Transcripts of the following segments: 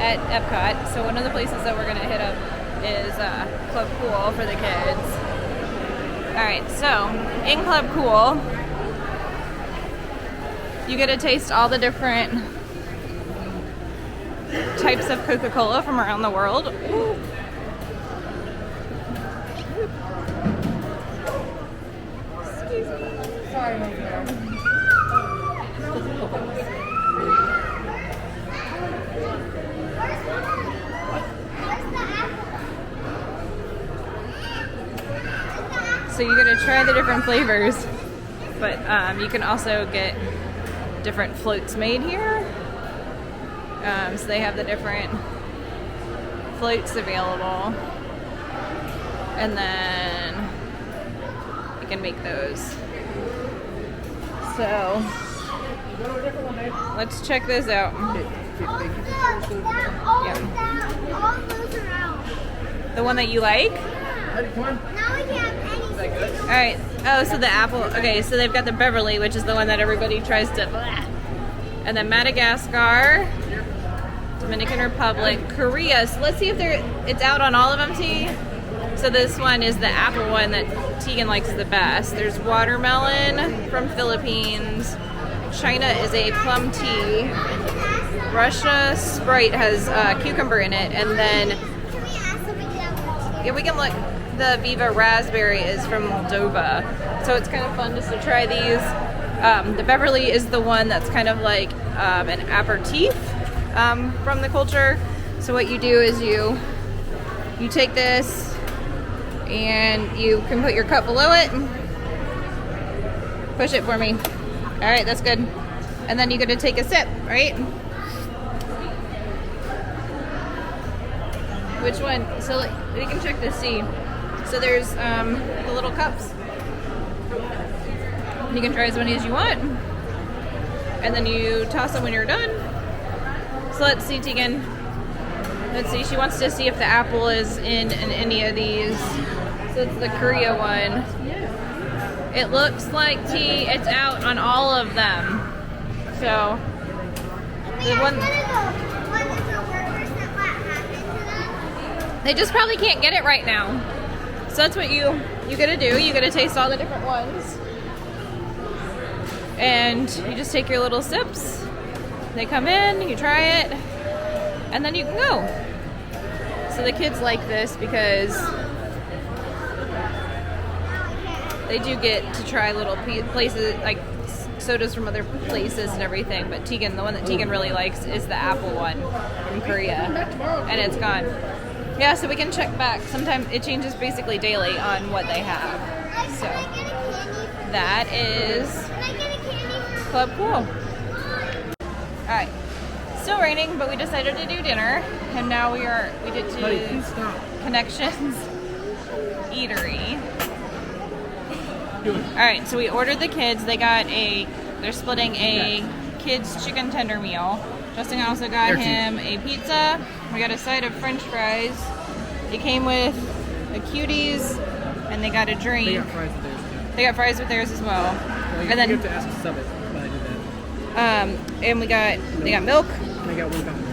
at Epcot, so one of the places that we're gonna hit up is Club Cool for the kids. Alright, so in Club Cool, you get to taste all the different types of Coca-Cola from around the world. Ooh. Excuse me. Sorry, my dear. So you get to try the different flavors, but you can also get different floats made here. So they have the different floats available, and then you can make those. So let's check this out. Yeah. The one that you like? Alright, oh, so the apple, okay, so they've got the Beverly, which is the one that everybody tries to, and then Madagascar, Dominican Republic, Korea. So let's see if it's out on all of them, T. So this one is the apple one that Tegan likes the best. There's watermelon from Philippines. China is a plum tea. Russia Sprite has cucumber in it, and then yeah, we can look. The Viva Raspberry is from Moldova, so it's kind of fun just to try these. The Beverly is the one that's kind of like an aperitif from the culture. So what you do is you take this and you can put your cup below it. Push it for me. All right, that's good. And then you're gonna take a sip, right? Which one? So we can check to see. So there's the little cups. You can try as many as you want. And then you toss them when you're done. So let's see, Tegan. Let's see, she wants to see if the apple is in any of these. So it's the Korea one. It looks like it's out on all of them. So the one they just probably can't get it right now. So that's what you gotta do. You gotta taste all the different ones. And you just take your little sips. They come in, you try it, and then you can go. So the kids like this because they do get to try little places, like sodas from other places and everything. But Tegan, the one that Tegan really likes is the apple one from Korea. And it's gone. Yeah, so we can check back. Sometimes it changes basically daily on what they have. So that is Club Cool. Alright. Still raining, but we decided to do dinner. And now we did to Connections Eatery. Alright, so we ordered the kids. They're splitting a kids chicken tender meal. Justin also got him a pizza. We got a side of french fries. They came with the cuties, and they got a drink. They got fries with theirs too. They got fries with theirs as well. Well, and then you have to ask to sub it, but I did that. And they got milk. I got one pound.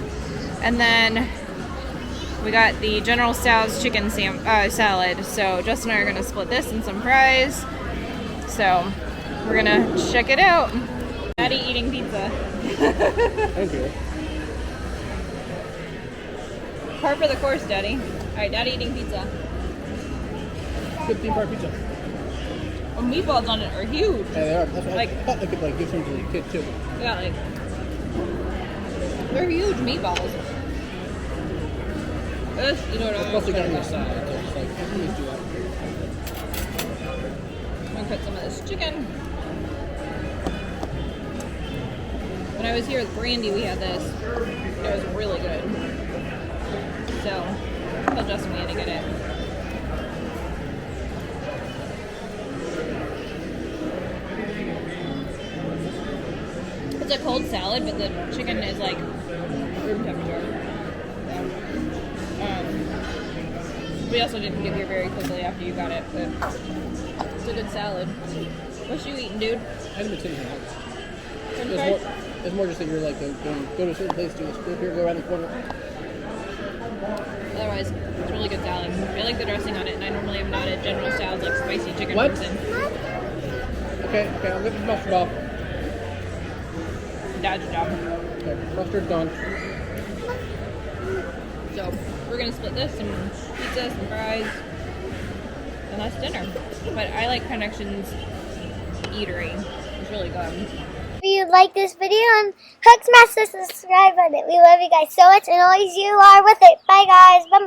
And then we got the General Tso's chicken salad. So Justin and I are gonna split this and some fries. So we're gonna check it out. Daddy eating pizza. Thank you. Par for the course, Daddy. Alright, Daddy eating pizza. Good theme-park pizza. The meatballs on it are huge. Yeah, they are. That's why I thought they could give some to the kid too. Yeah, they're huge meatballs. You know what I'm supposed to get on the side, so it's like, please do that. I'm gonna cut some of this chicken. When I was here with Brandy, we had this. It was really good. So, tell Justin we had to get it. It's a cold salad, but the chicken is like room temperature. We also didn't get here very quickly after you got it, but it's a good salad. What you eating, dude? I haven't been sitting here. It's more just that you're like, go to a certain place, do this, go here, go around the corner. Otherwise, it's really good salad. I like the dressing on it, and I normally am not a General Tso's like spicy chicken What? person. Okay, I'll get the mustard off. Dad's job. Okay, mustard's on. So we're gonna split this, some pizza, some fries, and that's dinner. But I like Connections Eatery. It's really good. If you like this video, and click smash the subscribe button. We love you guys so much, and always you are with it. Bye guys. Bye.